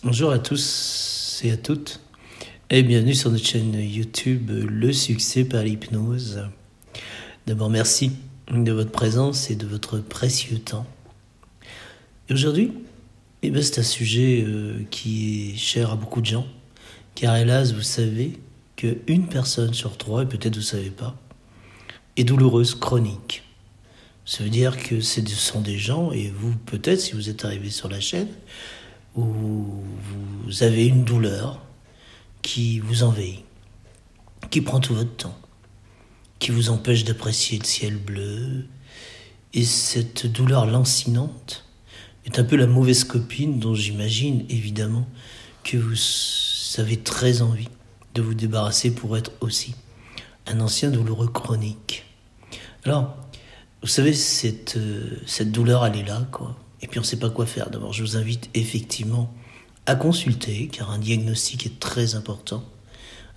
Bonjour à tous et à toutes et bienvenue sur notre chaîne YouTube Le Succès par l'Hypnose. D'abord merci de votre présence et de votre précieux temps. Et aujourd'hui, c'est un sujet qui est cher à beaucoup de gens, car hélas vous savez qu'une personne sur trois, et peut-être vous ne savez pas, est douloureuse chronique. Ça veut dire que ce sont des gens, et vous peut-être si vous êtes arrivé sur la chaîne, où vous avez une douleur qui vous envahit, qui prend tout votre temps, qui vous empêche d'apprécier le ciel bleu. Et cette douleur lancinante est un peu la mauvaise copine dont j'imagine évidemment que vous avez très envie de vous débarrasser pour être aussi un ancien douloureux chronique. Alors, vous savez, cette douleur, elle est là, quoi. Et puis on ne sait pas quoi faire. D'abord, je vous invite effectivement à consulter, car un diagnostic est très important.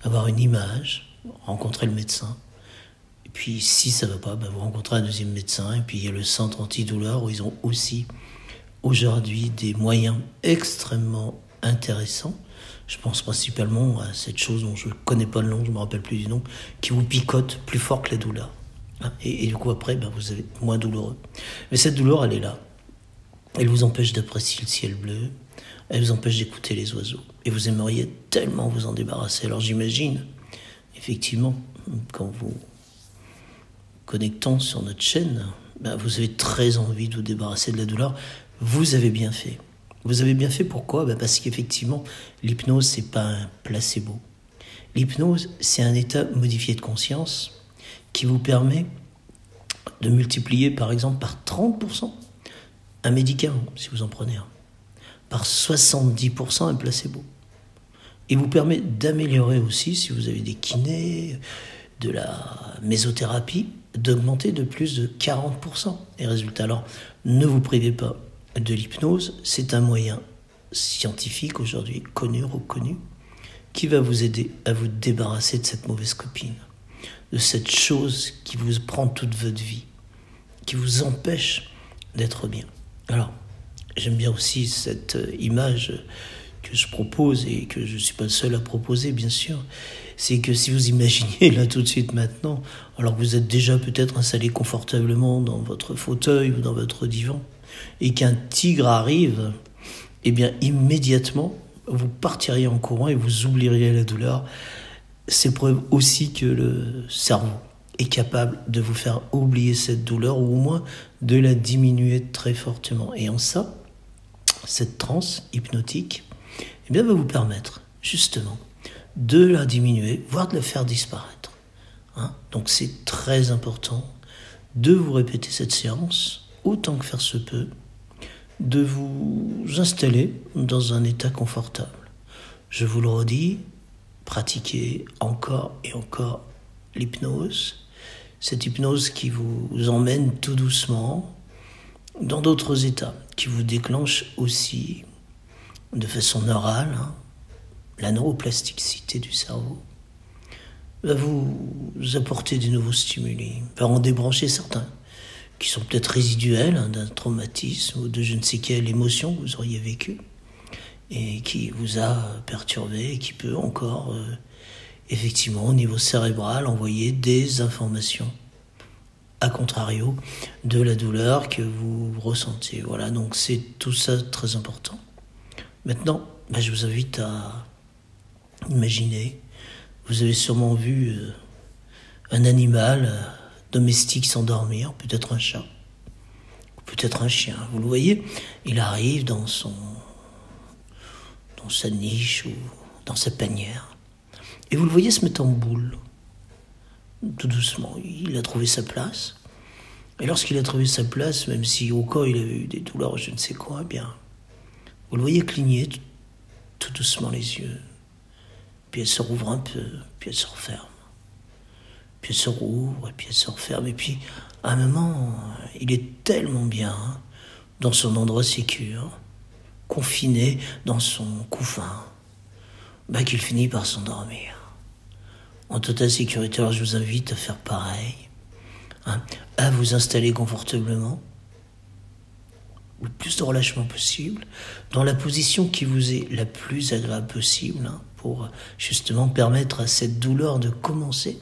Avoir une image, rencontrer le médecin. Et puis si ça ne va pas, vous rencontrez un deuxième médecin. Et puis il y a le centre antidouleur où ils ont aussi aujourd'hui des moyens extrêmement intéressants. Je pense principalement à cette chose dont je ne connais pas le nom, je ne me rappelle plus du nom, qui vous picote plus fort que la douleur. Et du coup après, vous avez moins douloureux. Mais cette douleur, elle est là. Elle vous empêche d'apprécier le ciel bleu, elle vous empêche d'écouter les oiseaux. Et vous aimeriez tellement vous en débarrasser. Alors j'imagine, effectivement, quand vous connectons sur notre chaîne, vous avez très envie de vous débarrasser de la douleur. Vous avez bien fait. Vous avez bien fait, pourquoi ? Parce qu'effectivement, l'hypnose, c'est pas un placebo. L'hypnose, c'est un état modifié de conscience qui vous permet de multiplier, par exemple, par 30% un médicament, si vous en prenez un, par 70% un placebo. Il vous permet d'améliorer aussi, si vous avez des kinés, de la mésothérapie, d'augmenter de plus de 40% les résultats. Alors, ne vous privez pas de l'hypnose, c'est un moyen scientifique aujourd'hui, connu, reconnu, qui va vous aider à vous débarrasser de cette mauvaise copine, de cette chose qui vous prend toute votre vie, qui vous empêche d'être bien. Alors, j'aime bien aussi cette image que je propose et que je ne suis pas le seul à proposer, bien sûr. C'est que si vous imaginez là tout de suite maintenant, alors que vous êtes déjà peut-être installé confortablement dans votre fauteuil ou dans votre divan, et qu'un tigre arrive, eh bien immédiatement, vous partiriez en courant et vous oublieriez la douleur. C'est preuve aussi que le cerveau est capable de vous faire oublier cette douleur ou au moins de la diminuer très fortement. Et en ça, cette transe hypnotique va vous permettre justement de la diminuer, voire de la faire disparaître. Donc c'est très important de vous répéter cette séance autant que faire se peut, de vous installer dans un état confortable. Je vous le redis, pratiquez encore et encore l'hypnose. Cette hypnose qui vous emmène tout doucement dans d'autres états, qui vous déclenche aussi de façon neurale, la neuroplasticité du cerveau, va vous apporter des nouveaux stimuli, va en débrancher certains, qui sont peut-être résiduels d'un traumatisme ou de je ne sais quelle émotion que vous auriez vécue, et qui vous a perturbé, et qui peut encore effectivement, au niveau cérébral, envoyer des informations, à contrario de la douleur que vous ressentez. Voilà, donc c'est tout ça très important. Maintenant, je vous invite à imaginer, vous avez sûrement vu un animal domestique s'endormir, peut-être un chat, ou peut-être un chien. Vous le voyez, il arrive dans sa niche ou dans sa panière. Et vous le voyez se mettre en boule, tout doucement. Il a trouvé sa place. Et lorsqu'il a trouvé sa place, même si au corps il avait eu des douleurs, je ne sais quoi, vous le voyez cligner tout doucement les yeux. Puis elle se rouvre un peu, puis elle se referme. Puis elle se rouvre, et puis elle se referme. Et puis, à un moment, il est tellement bien dans son endroit sécure, confiné dans son couffin, qu'il finit par s'endormir. En totale sécurité, alors je vous invite à faire pareil, à vous installer confortablement, le plus de relâchement possible, dans la position qui vous est la plus agréable possible, pour justement permettre à cette douleur de commencer,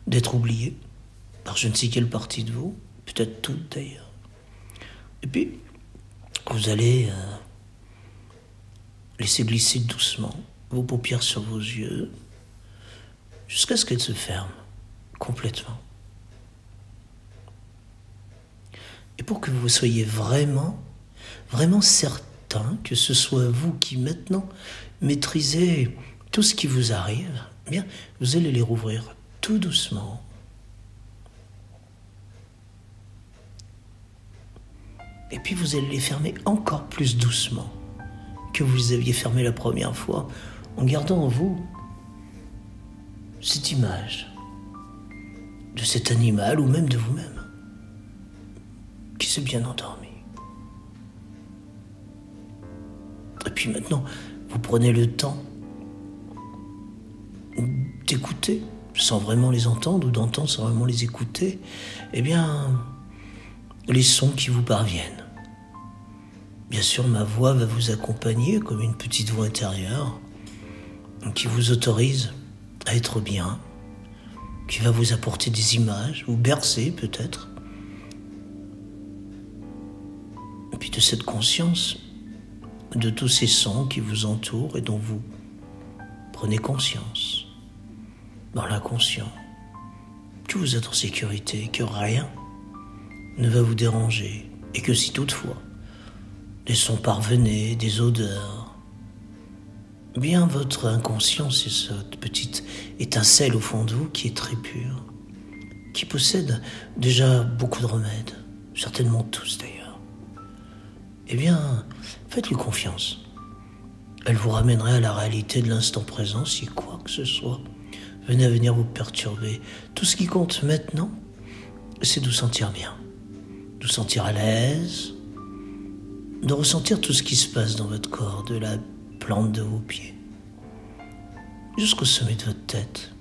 d'être oubliée par je ne sais quelle partie de vous, peut-être toute d'ailleurs. Et puis, vous allez laisser glisser doucement vos paupières sur vos yeux, jusqu'à ce qu'elles se ferment complètement. Et pour que vous soyez vraiment certain que ce soit vous qui maintenant maîtrisez tout ce qui vous arrive, eh bien, vous allez les rouvrir tout doucement. Et puis vous allez les fermer encore plus doucement que vous les aviez fermés la première fois, en gardant en vous cette image de cet animal ou même de vous-même qui s'est bien endormi. Et puis maintenant, vous prenez le temps d'écouter sans vraiment les entendre ou d'entendre sans vraiment les écouter, eh bien, les sons qui vous parviennent. Bien sûr, ma voix va vous accompagner comme une petite voix intérieure qui vous autorise à être bien, qui va vous apporter des images, vous bercer peut-être. Et puis de cette conscience de tous ces sons qui vous entourent et dont vous prenez conscience, dans l'inconscient, que vous êtes en sécurité, que rien ne va vous déranger, et que si toutefois des sons parvenaient, des odeurs, bien votre inconscient, c'est cette petite étincelle au fond de vous qui est très pure, qui possède déjà beaucoup de remèdes, certainement tous d'ailleurs. Eh bien, faites-lui confiance. Elle vous ramènerait à la réalité de l'instant présent si quoi que ce soit venait à venir vous perturber. Tout ce qui compte maintenant, c'est de vous sentir bien, de vous sentir à l'aise, de ressentir tout ce qui se passe dans votre corps, de la plante de vos pieds jusqu'au sommet de votre tête,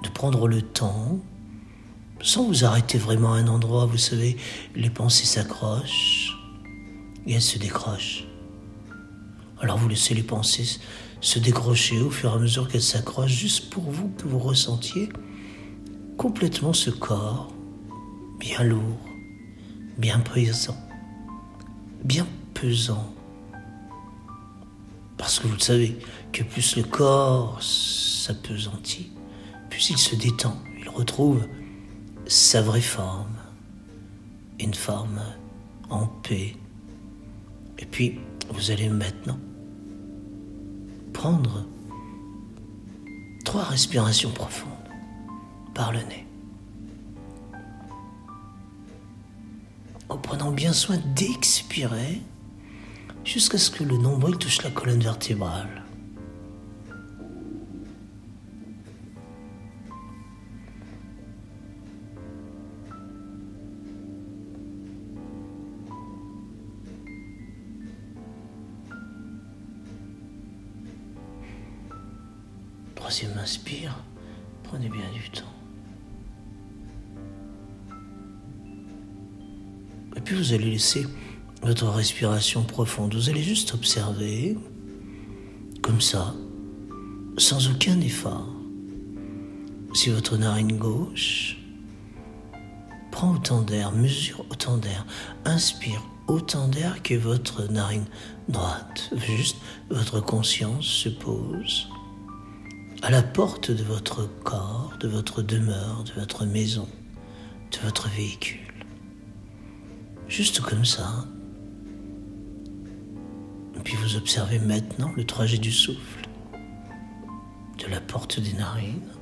de prendre le temps, sans vous arrêter vraiment à un endroit. Vous savez, les pensées s'accrochent et elles se décrochent. Alors vous laissez les pensées se décrocher au fur et à mesure qu'elles s'accrochent, juste pour vous, que vous ressentiez complètement ce corps bien lourd, bien pesant, parce que vous le savez que plus le corps s'appesantit, plus il se détend, il retrouve sa vraie forme, une forme en paix. Et puis vous allez maintenant prendre 3 respirations profondes par le nez, en prenant bien soin d'expirer jusqu'à ce que le nombril touche la colonne vertébrale. Troisième inspire, prenez bien du temps. Et puis vous allez laisser votre respiration profonde. Vous allez juste observer, comme ça, sans aucun effort, si votre narine gauche prend autant d'air, mesure autant d'air, inspire autant d'air que votre narine droite. Juste votre conscience se pose à la porte de votre corps, de votre demeure, de votre maison, de votre véhicule. Juste comme ça. Et puis vous observez maintenant le trajet du souffle, de la porte des narines,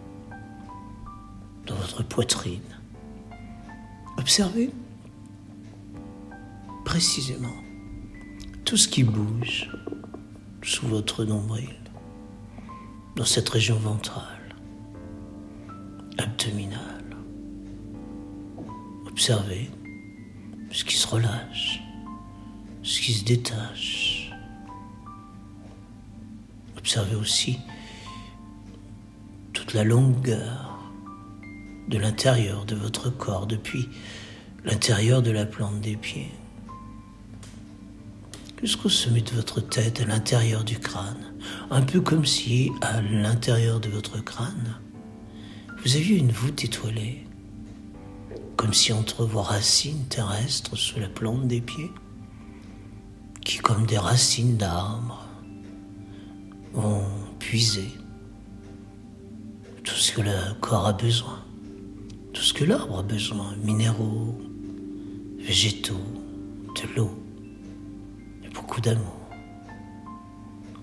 dans votre poitrine. Observez précisément tout ce qui bouge sous votre nombril, dans cette région ventrale, abdominale. Observez ce qui se relâche, ce qui se détache. Observez aussi toute la longueur de l'intérieur de votre corps, depuis l'intérieur de la plante des pieds jusqu'au sommet de votre tête, à l'intérieur du crâne. Un peu comme si, à l'intérieur de votre crâne, vous aviez une voûte étoilée. Comme si entre vos racines terrestres sous la plante des pieds, qui comme des racines d'arbres, vont puiser tout ce que le corps a besoin, tout ce que l'arbre a besoin, minéraux, végétaux, de l'eau et beaucoup d'amour.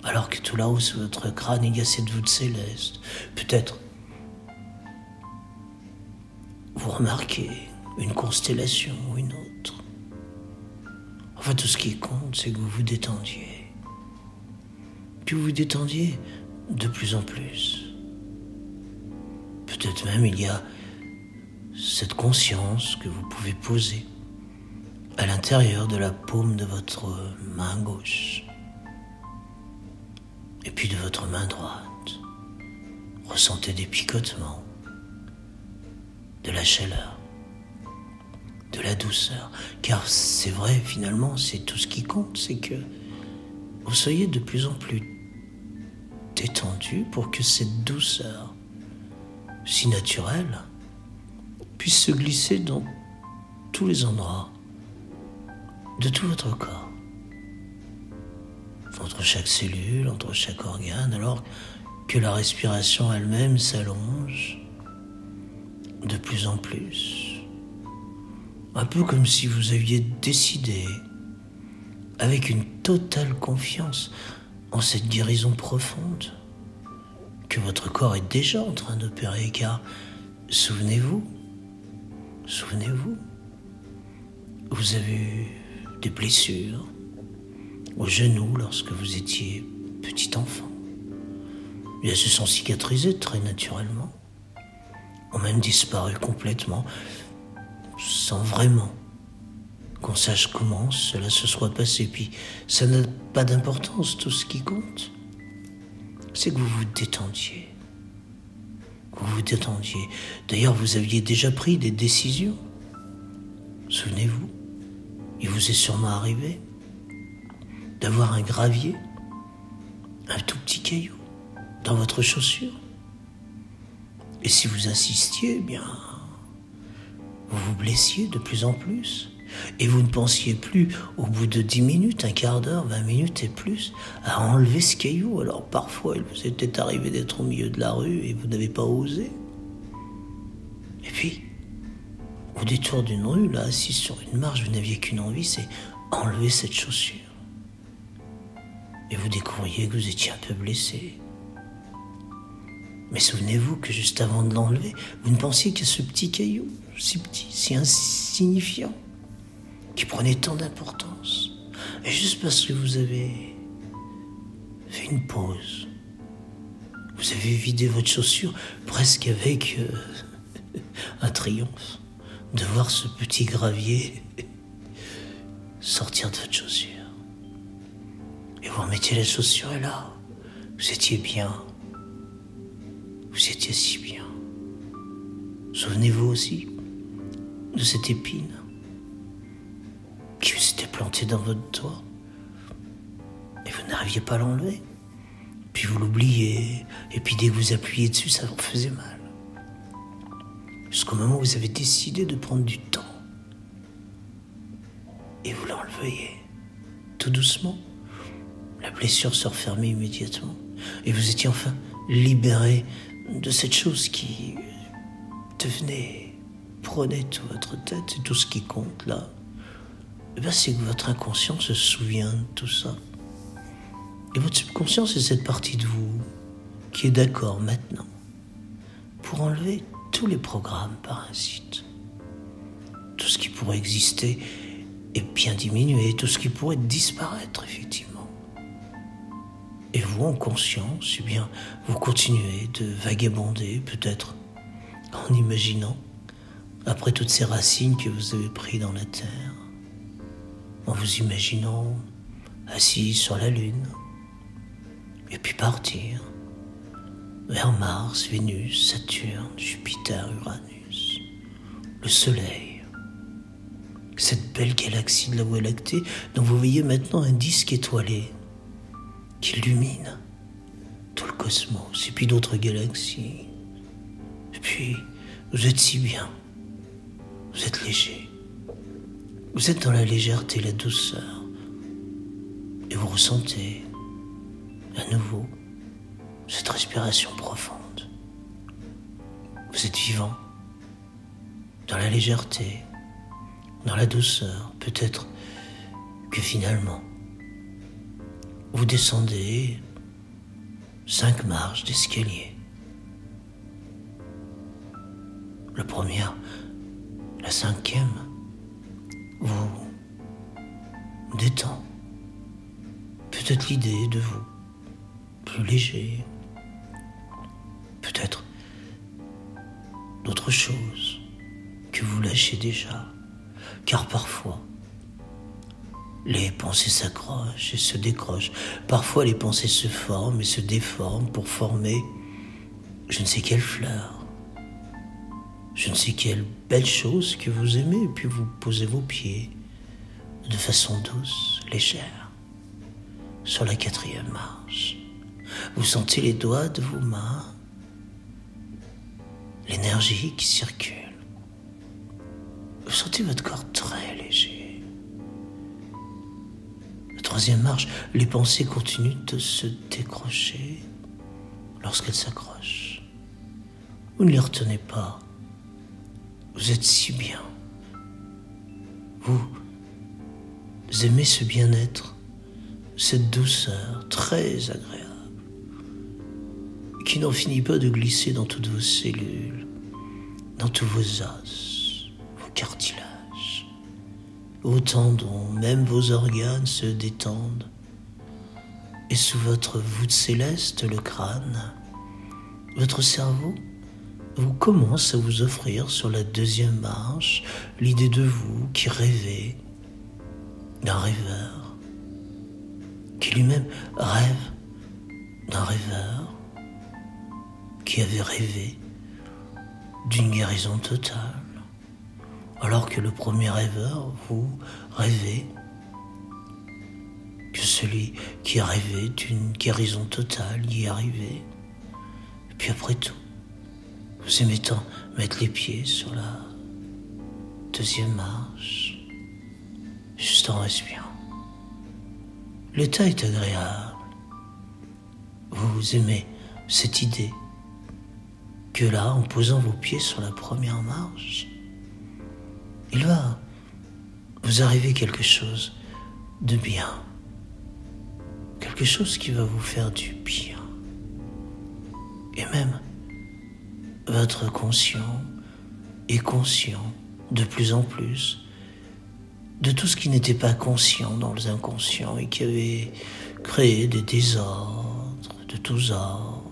Alors que tout là-haut sur votre crâne, il y a cette voûte céleste. Peut-être vous remarquez une constellation ou une autre. Enfin, tout ce qui compte, c'est que vous vous détendiez. Que vous vous détendiez de plus en plus. Peut-être même il y a cette conscience que vous pouvez poser à l'intérieur de la paume de votre main gauche et puis de votre main droite. Ressentez des picotements, de la chaleur, de la douceur, car c'est vrai, finalement, c'est tout ce qui compte, c'est que vous soyez de plus en plus détendu pour que cette douceur si naturelle puisse se glisser dans tous les endroits de tout votre corps, entre chaque cellule, entre chaque organe, alors que la respiration elle-même s'allonge de plus en plus. Un peu comme si vous aviez décidé, avec une totale confiance en cette guérison profonde, que votre corps est déjà en train d'opérer, car souvenez-vous, vous avez eu des blessures aux genoux lorsque vous étiez petit enfant. Et elles se sont cicatrisées très naturellement, ont même disparu complètement, sans vraiment qu'on sache comment cela se soit passé. Puis ça n'a pas d'importance, tout ce qui compte, c'est que vous vous détendiez. Vous vous détendiez. D'ailleurs, vous aviez déjà pris des décisions. Souvenez-vous, il vous est sûrement arrivé d'avoir un gravier, un tout petit caillou, dans votre chaussure. Et si vous insistiez, eh bien, vous vous blessiez de plus en plus. Et vous ne pensiez plus, au bout de 10 minutes, un quart d'heure, 20 minutes et plus, à enlever ce caillou. Alors parfois, il vous est peut-être arrivé d'être au milieu de la rue et vous n'avez pas osé. Et puis, au détour d'une rue, là, assis sur une marche, vous n'aviez qu'une envie, c'est enlever cette chaussure. Et vous découvriez que vous étiez un peu blessé. Mais souvenez-vous que juste avant de l'enlever, vous ne pensiez qu'à ce petit caillou, si petit, si insignifiant, qui prenait tant d'importance. Et juste parce que vous avez fait une pause, vous avez vidé votre chaussure presque avec un triomphe de voir ce petit gravier sortir de votre chaussure. Et vous remettiez la chaussure et là, vous étiez bien. Vous étiez si bien. Souvenez-vous aussi de cette épine qui s'était plantée dans votre doigt et vous n'arriviez pas à l'enlever. Puis vous l'oubliez, et puis dès que vous appuyez dessus, ça vous faisait mal. Jusqu'au moment où vous avez décidé de prendre du temps et vous l'enleviez tout doucement. La blessure se refermait immédiatement et vous étiez enfin libéré de cette chose qui prenait toute votre tête et tout ce qui compte là. Eh bien, c'est que votre inconscient se souvient de tout ça. Et votre subconscient, c'est cette partie de vous qui est d'accord maintenant pour enlever tous les programmes parasites. Tout ce qui pourrait exister est bien diminué, tout ce qui pourrait disparaître, effectivement. Et vous, en conscience, eh bien, vous continuez de vagabonder, peut-être en imaginant, après toutes ces racines que vous avez prises dans la terre, en vous imaginant assis sur la Lune, et puis partir vers Mars, Vénus, Saturne, Jupiter, Uranus, le Soleil, cette belle galaxie de la Voie lactée dont vous voyez maintenant un disque étoilé qui illumine tout le cosmos et puis d'autres galaxies. Et puis, vous êtes si bien, vous êtes léger, vous êtes dans la légèreté, la douceur, et vous ressentez à nouveau cette respiration profonde. Vous êtes vivant, dans la légèreté, dans la douceur. Peut-être que finalement, vous descendez 5 marches d'escalier. La première, la 5e, vous détend. Peut-être l'idée de vous plus léger. Peut-être d'autres choses que vous lâchez déjà. Car parfois, les pensées s'accrochent et se décrochent. Parfois, les pensées se forment et se déforment pour former je ne sais quelle fleur, je ne sais quelle belle chose que vous aimez. Et puis vous posez vos pieds de façon douce, légère, sur la 4e marche. Vous sentez les doigts de vos mains, l'énergie qui circule. Vous sentez votre corps très léger. La 3e marche, les pensées continuent de se décrocher lorsqu'elles s'accrochent. Vous ne les retenez pas. Vous êtes si bien. Vous aimez ce bien-être, cette douceur très agréable, qui n'en finit pas de glisser dans toutes vos cellules, dans tous vos os, vos cartilages, vos tendons, même vos organes se détendent. Et sous votre voûte céleste, le crâne, votre cerveau vous commence à vous offrir sur la 2e marche l'idée de vous qui rêvez d'un rêveur, qui lui-même rêve d'un rêveur qui avait rêvé d'une guérison totale, alors que le premier rêveur, vous rêvez que celui qui rêvait d'une guérison totale y est arrivé. Et puis après tout, vous aimez tant mettre les pieds sur la 2e marche, juste en respirant. L'état est agréable. Vous aimez cette idée que là, en posant vos pieds sur la 1re marche, il va vous arriver quelque chose de bien, quelque chose qui va vous faire du bien. Et même, votre conscient est conscient de plus en plus de tout ce qui n'était pas conscient dans les inconscients et qui avait créé des désordres de tous ordres.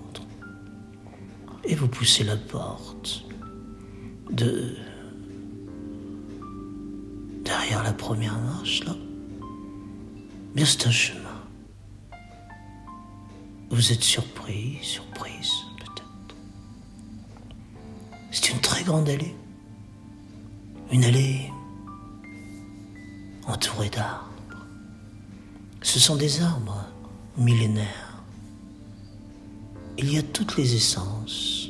Et vous poussez la porte derrière la 1re marche, là. Bien, c'est un chemin. Vous êtes surprise, peut-être. C'est une très grande allée. Une allée entourée d'arbres. Ce sont des arbres millénaires. Il y a toutes les essences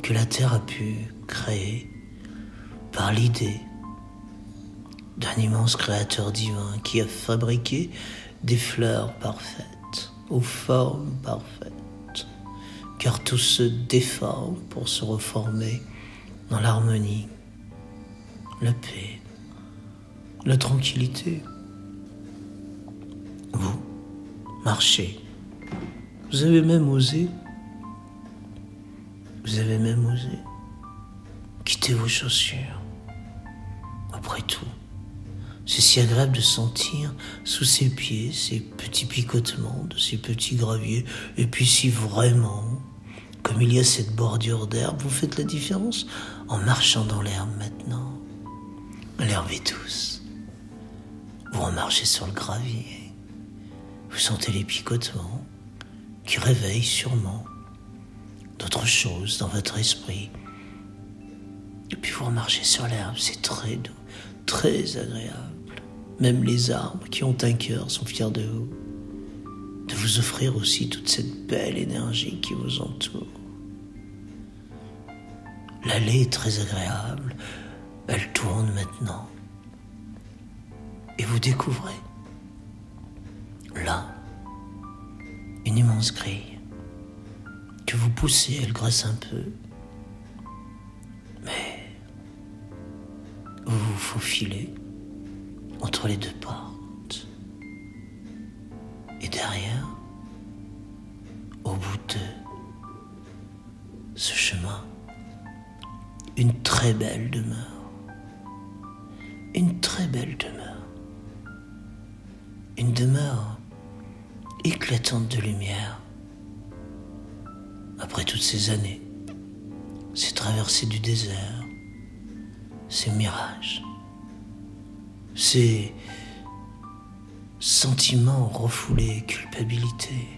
que la Terre a pu créer par l'idée d'un immense créateur divin qui a fabriqué des fleurs parfaites, aux formes parfaites, car tout se déforme pour se reformer dans l'harmonie, la paix, la tranquillité. Vous marchez. Vous avez même osé quitter vos chaussures. Après tout, c'est si agréable de sentir sous ses pieds ces petits picotements de ces petits graviers. Et puis si vraiment, comme il y a cette bordure d'herbe, vous faites la différence en marchant dans l'herbe maintenant. L'herbe est douce. Vous remarchez sur le gravier. Vous sentez les picotements qui réveillent sûrement d'autres choses dans votre esprit. Et puis vous remarchez sur l'herbe, c'est très doux, très agréable. Même les arbres qui ont un cœur sont fiers de vous offrir aussi toute cette belle énergie qui vous entoure. L'allée est très agréable, elle tourne maintenant. Et vous découvrez, là, une immense grille que vous poussez, elle graisse un peu, mais vous vous faufilez entre les deux portes. Et derrière, au bout de ce chemin, une très belle demeure. Une très belle demeure. Une demeure éclatante de lumière. Après toutes ces années, ces traversées du désert, ces mirages, ces sentiments refoulés, culpabilité,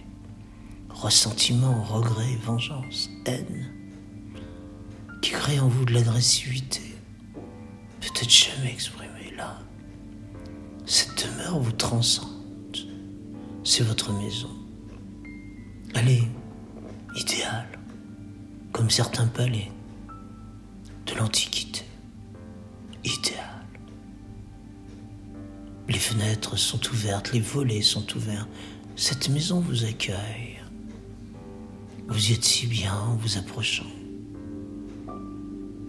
ressentiment, regret, vengeance, haine, qui créent en vous de l'agressivité, peut-être jamais exprimée là. Cette demeure vous transcende. C'est votre maison. Elle est idéale, comme certains palais de l'Antiquité. Idéal. Les fenêtres sont ouvertes, les volets sont ouverts. Cette maison vous accueille. Vous y êtes si bien en vous approchant.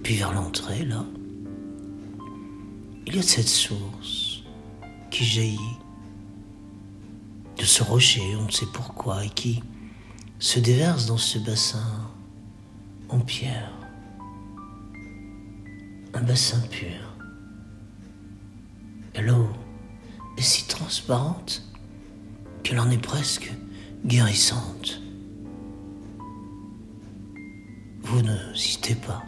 Puis vers l'entrée, là, il y a cette source qui jaillit de ce rocher, on ne sait pourquoi, et qui se déverse dans ce bassin en pierre. Un bassin pur. Et l'eau est si transparente qu'elle en est presque guérissante. Vous n'hésitez pas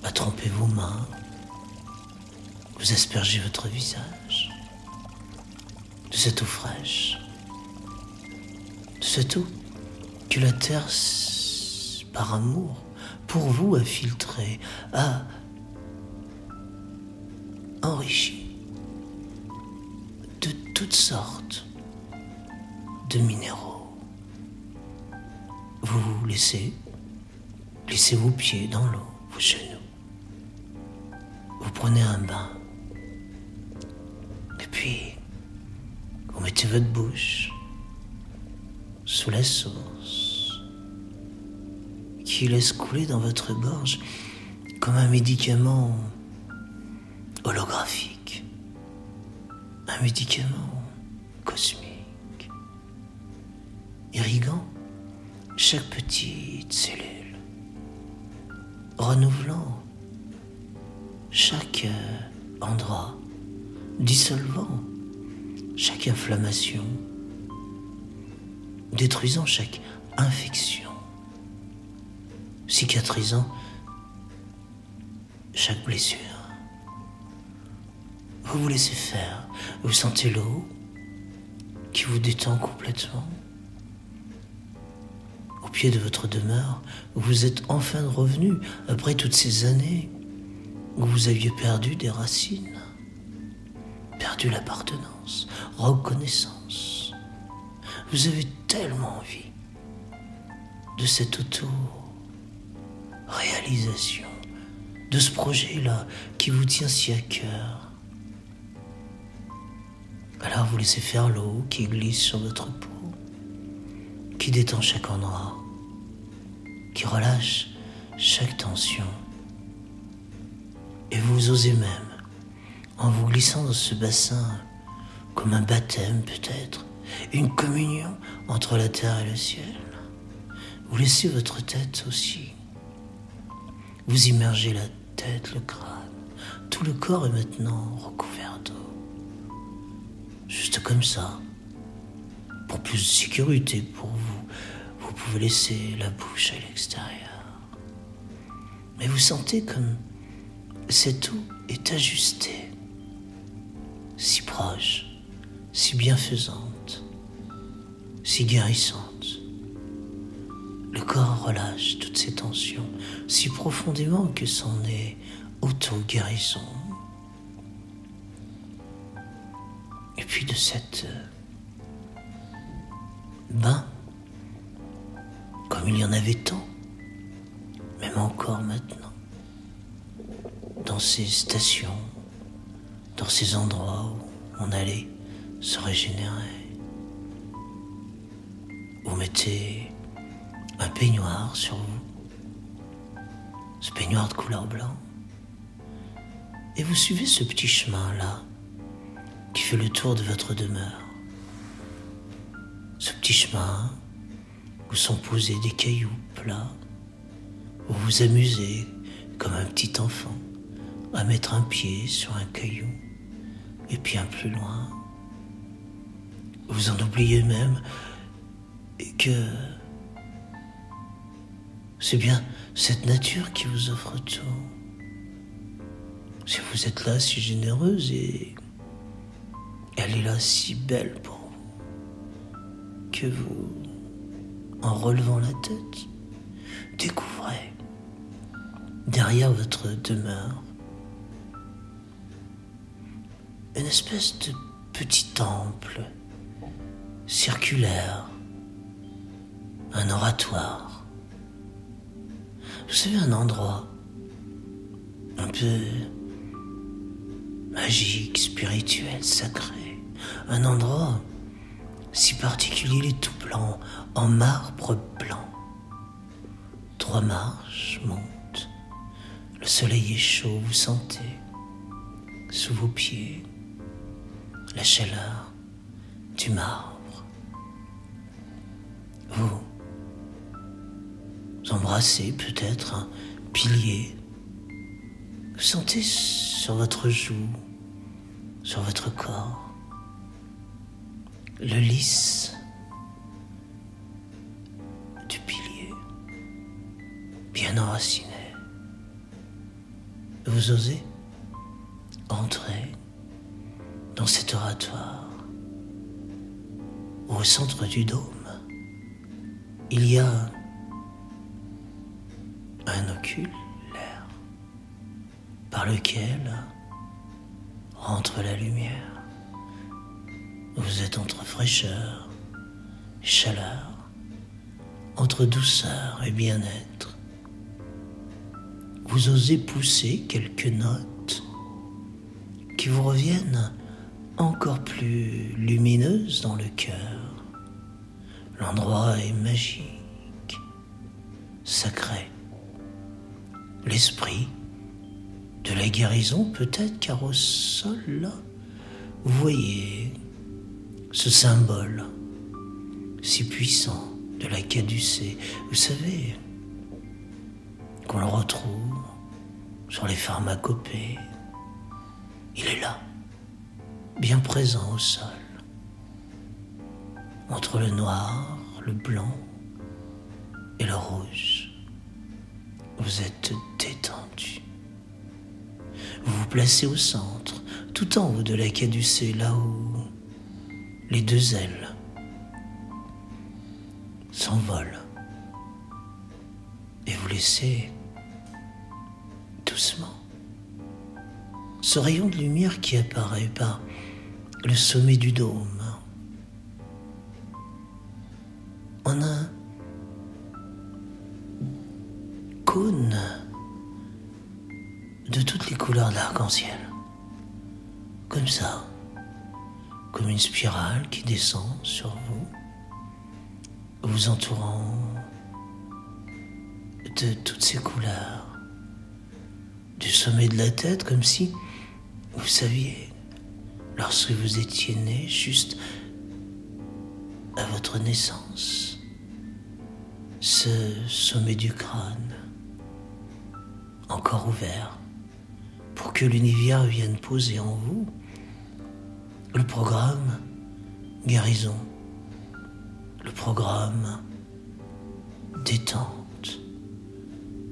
à tremper vos mains, vous aspergez votre visage de cette eau fraîche, de cette eau que la terre, par amour, pour vous a filtré, a enrichi de toutes sortes de minéraux. Vous laissez vos pieds dans l'eau, vos genoux. Vous prenez un bain. Et puis, vous mettez votre bouche sous la source qui laisse couler dans votre gorge comme un médicament holographique, un médicament cosmique, irriguant chaque petite cellule, renouvelant chaque endroit, dissolvant chaque inflammation, détruisant chaque infection, cicatrisant chaque blessure. Vous vous laissez faire, vous sentez l'eau qui vous détend complètement. Au pied de votre demeure, vous êtes enfin revenu après toutes ces années où vous aviez perdu des racines, perdu l'appartenance, reconnaissance. Vous avez tellement envie de cette auto-réalisation, de ce projet-là qui vous tient si à cœur. Alors vous laissez faire l'eau qui glisse sur votre peau, qui détend chaque endroit, qui relâche chaque tension. Et vous osez même, en vous glissant dans ce bassin, comme un baptême peut-être, une communion entre la terre et le ciel. Vous laissez votre tête aussi. Vous immergez la tête, le crâne. Tout le corps est maintenant recouvert d'eau. Juste comme ça. Pour plus de sécurité pour vous, vous pouvez laisser la bouche à l'extérieur. Mais vous sentez comme cette eau est ajustée, si proche, si bienfaisante, si guérissante. Le corps relâche toutes ces tensions si profondément que c'en est auto-guérissant. de cet bain, comme il y en avait tant, même encore maintenant, dans ces stations, dans ces endroits où on allait se régénérer. Vous mettez un peignoir sur vous, ce peignoir de couleur blanc, et vous suivez ce petit chemin-là qui fait le tour de votre demeure. Ce petit chemin où sont posés des cailloux plats, où vous vous amusez comme un petit enfant à mettre un pied sur un caillou, et puis un plus loin, vous en oubliez même que c'est bien cette nature qui vous offre tout. Si vous êtes là si généreuse et elle est là si belle pour vous, que vous, en relevant la tête, découvrez derrière votre demeure une espèce de petit temple circulaire, un oratoire. Vous savez, un endroit un peu magique, spirituel, sacré. Un endroit si particulier, il est tout blanc, en marbre blanc. 3 marches montent. Le soleil est chaud, vous sentez sous vos pieds la chaleur du marbre. Vous embrassez peut-être un pilier. Vous sentez sur votre joue, sur votre corps, le lys du pilier, bien enraciné. Vous osez entrer dans cet oratoire. Au centre du dôme, il y a un oculaire par lequel rentre la lumière. Vous êtes entre fraîcheur et chaleur, entre douceur et bien-être. Vous osez pousser quelques notes qui vous reviennent encore plus lumineuses dans le cœur. L'endroit est magique, sacré. L'esprit de la guérison peut-être, car au sol, là, vous voyez ce symbole si puissant de la caducée. Vous savez qu'on le retrouve sur les pharmacopées. Il est là, bien présent au sol, entre le noir, le blanc et le rouge. Vous êtes détendu. Vous vous placez au centre, tout en haut de la caducée, là où les 2 ailes s'envolent. Et vous laissez doucement ce rayon de lumière qui apparaît par le sommet du dôme en un cône de toutes les couleurs de l'arc-en-ciel. Comme ça, comme une spirale qui descend sur vous, vous entourant de toutes ces couleurs, du sommet de la tête, comme si vous saviez, lorsque vous étiez né, juste à votre naissance, ce sommet du crâne, encore ouvert, pour que l'univers vienne poser en vous le programme guérison, le programme détente,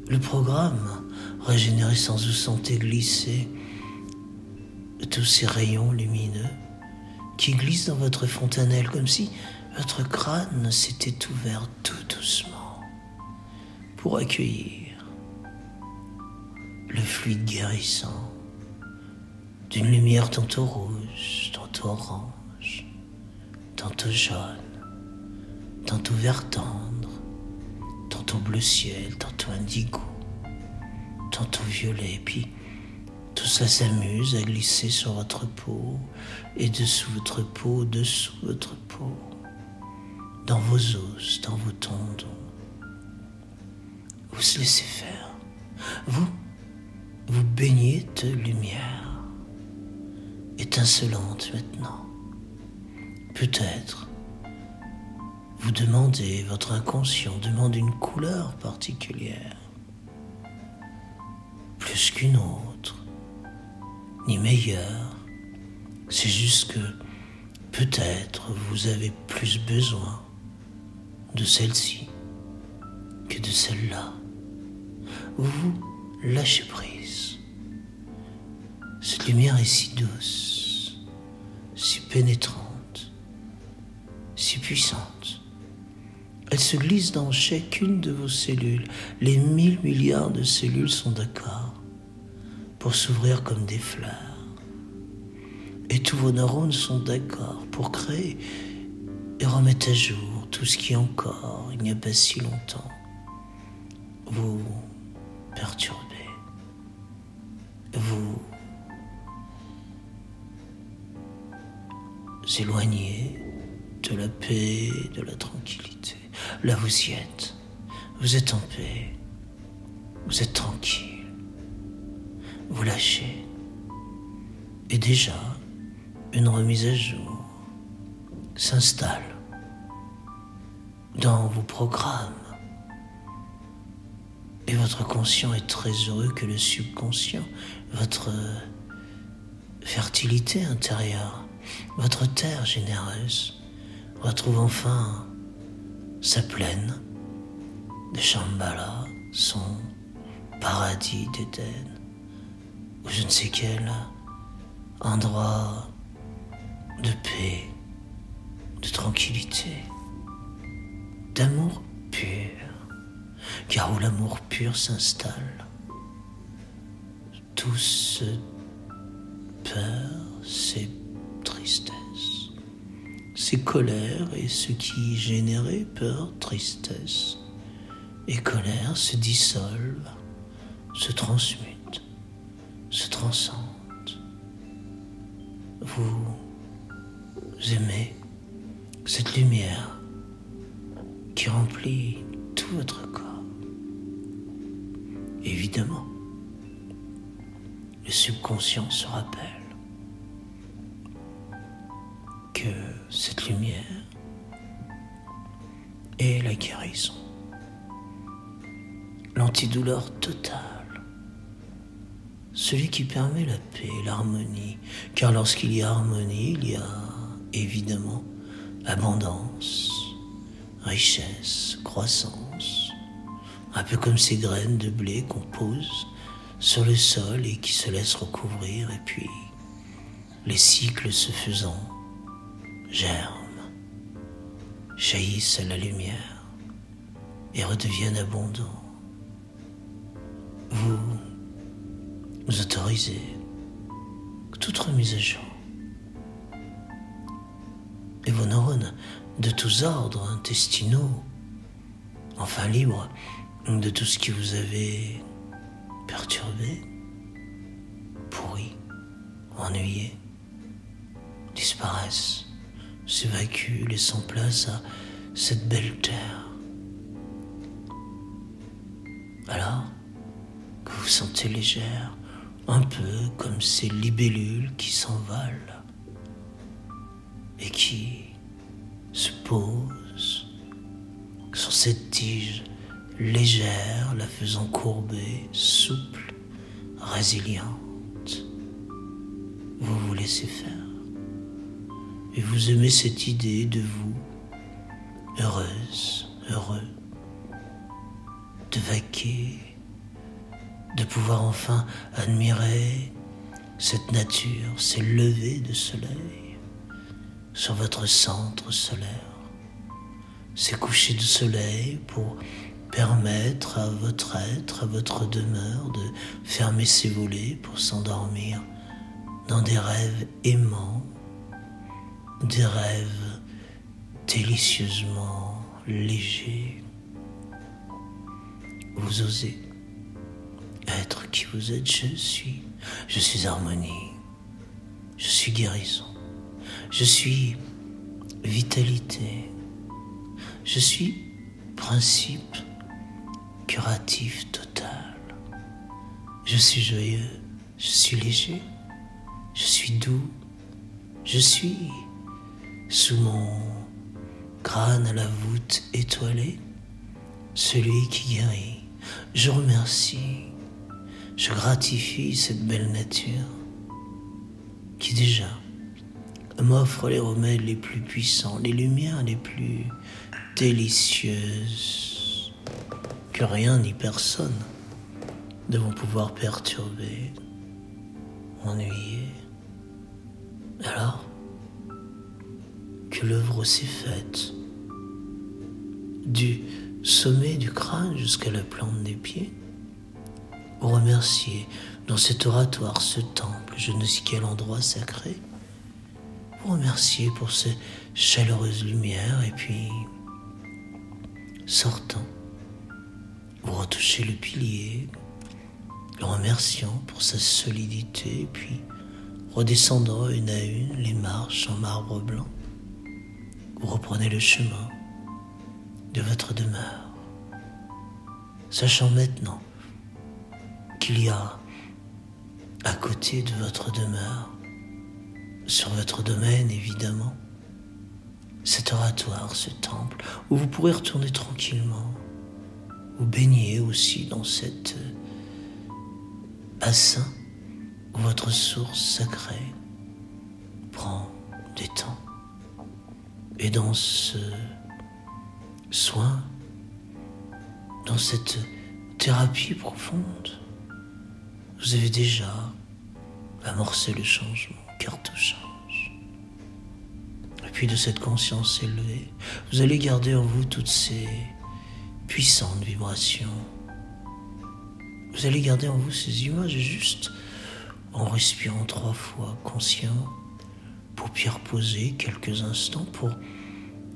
le programme régénérescence. Vous sentez glisser tous ces rayons lumineux qui glissent dans votre fontanelle, comme si votre crâne s'était ouvert tout doucement pour accueillir le fluide guérissant d'une lumière tantôt rouge, tantôt orange, tantôt jaune, tantôt vert tendre, tantôt bleu ciel, tantôt indigo, tantôt violet, puis tout ça s'amuse à glisser sur votre peau et dessous votre peau, dessous votre peau, dans vos os, dans vos tendons. Vous se laissez faire. Vous baignez de lumière, étincelante maintenant. Peut-être vous demandez, votre inconscient demande une couleur particulière, plus qu'une autre, ni meilleure. C'est juste que peut-être vous avez plus besoin de celle-ci que de celle-là. Vous lâchez prise. Cette lumière est si douce, si pénétrante, si puissante. Elle se glisse dans chacune de vos cellules. Les 1000 milliards de cellules sont d'accord pour s'ouvrir comme des fleurs. Et tous vos neurones sont d'accord pour créer et remettre à jour tout ce qui encore, il n'y a pas si longtemps, vous perturbez, vous éloignez de la paix, de la tranquillité. Là vous y êtes, vous êtes en paix, vous êtes tranquille, vous lâchez. Et déjà, une remise à jour s'installe dans vos programmes. Et votre conscient est très heureux que le subconscient, votre fertilité intérieure, votre terre généreuse, retrouve enfin sa plaine de Shambhala, son paradis d'Éden, ou je ne sais quel endroit de paix, de tranquillité, d'amour pur. Car où l'amour pur s'installe, tout ce peur, ces tristesses, ces colères et ce qui générait peur, tristesse et colère se dissolvent, se transmutent, se transcendent. Vous aimez cette lumière qui remplit tout votre corps. Évidemment, le subconscient se rappelle que cette lumière est la guérison, l'antidouleur totale, celui qui permet la paix, l'harmonie, car lorsqu'il y a harmonie, il y a évidemment abondance, richesse, croissance, un peu comme ces graines de blé qu'on pose sur le sol et qui se laissent recouvrir, et puis les cycles se faisant germent, jaillissent à la lumière et redeviennent abondants. Vous autorisez toute remise à jour. Et vos neurones de tous ordres, intestinaux, enfin libres de tout ce qui vous avait perturbé, pourri, ennuyé, disparaissent, s'évacuent, laissant place à cette belle terre. Alors que vous sentez légère, un peu comme ces libellules qui s'envolent et qui se posent sur cette tige légère, la faisant courber, souple, résiliente. Vous vous laissez faire. Et vous aimez cette idée de vous, heureuse, heureux, de vaquer, de pouvoir enfin admirer cette nature, ces levées de soleil sur votre centre solaire, ces couchers de soleil pour permettre à votre être, à votre demeure de fermer ses volets pour s'endormir dans des rêves aimants, des rêves délicieusement léger. Vous osez être qui vous êtes. Je suis harmonie, je suis guérison, je suis vitalité, je suis principe curatif total. Je suis joyeux, je suis léger, je suis doux, je suis sous mon crâne à la voûte étoilée, celui qui guérit. Je remercie, je gratifie cette belle nature qui déjà m'offre les remèdes les plus puissants, les lumières les plus délicieuses que rien ni personne ne vont pouvoir perturber, ennuyer. Alors que l'œuvre s'est faite, du sommet du crâne jusqu'à la plante des pieds, vous remerciez dans cet oratoire, ce temple, je ne sais quel endroit sacré, vous remerciez pour ces chaleureuses lumières, et puis, sortant, vous retouchez le pilier, le remerciant pour sa solidité, et puis, redescendant une à une les marches en marbre blanc, vous reprenez le chemin de votre demeure, sachant maintenant qu'il y a à côté de votre demeure, sur votre domaine évidemment, cet oratoire, ce temple, où vous pourrez retourner tranquillement, vous baigner aussi dans cet bassin où votre source sacrée prend des temps. Et dans ce soin, dans cette thérapie profonde, vous avez déjà amorcé le changement, car tout change. Et puis de cette conscience élevée, vous allez garder en vous toutes ces puissantes vibrations. Vous allez garder en vous ces images juste en respirant 3 fois conscient, paupières posées quelques instants, pour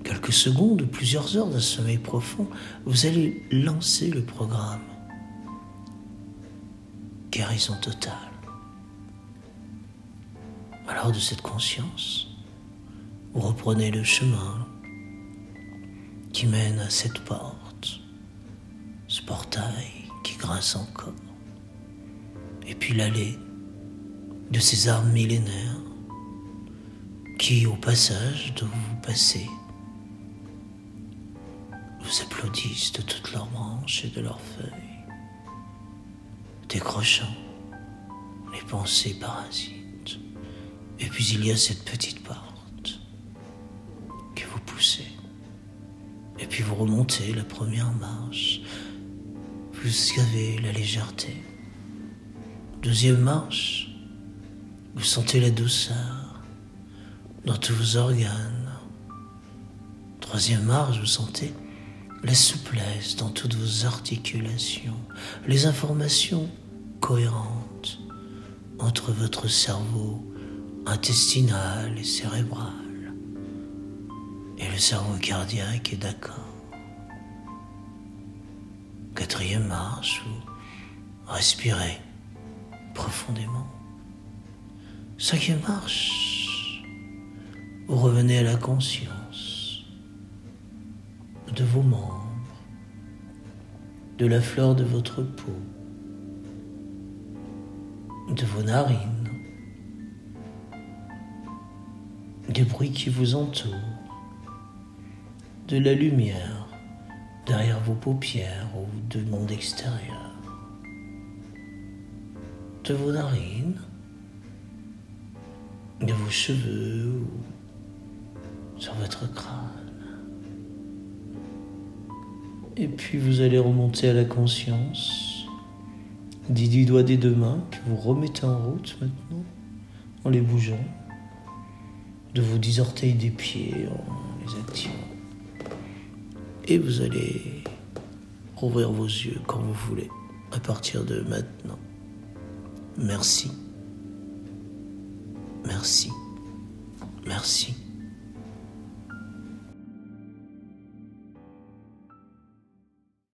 quelques secondes ou plusieurs heures d'un sommeil profond. Vous allez lancer le programme guérison totale. Alors de cette conscience, vous reprenez le chemin qui mène à cette porte, ce portail qui grince encore, et puis l'allée de ces arbres millénaires qui, au passage de vous passer, vous applaudissent de toutes leurs branches et de leurs feuilles, décrochant les pensées parasites. Et puis il y a cette petite porte que vous poussez. Et puis vous remontez la première marche. Vous avez la légèreté. Deuxième marche, vous sentez la douceur dans tous vos organes. Troisième marche, vous sentez la souplesse dans toutes vos articulations, les informations cohérentes entre votre cerveau intestinal et cérébral et le cerveau cardiaque est d'accord. Quatrième marche, vous respirez profondément. Cinquième marche, vous revenez à la conscience de vos membres, de la fleur de votre peau, de vos narines, des bruits qui vous entourent, de la lumière derrière vos paupières ou du monde extérieur, de vos narines, de vos cheveux ou sur votre crâne. Et puis vous allez remonter à la conscience des 10 doigts des 2 mains que vous remettez en route maintenant en les bougeant, de vos 10 orteils des pieds en les activant. Et vous allez rouvrir vos yeux quand vous voulez, à partir de maintenant. Merci. Merci. Merci.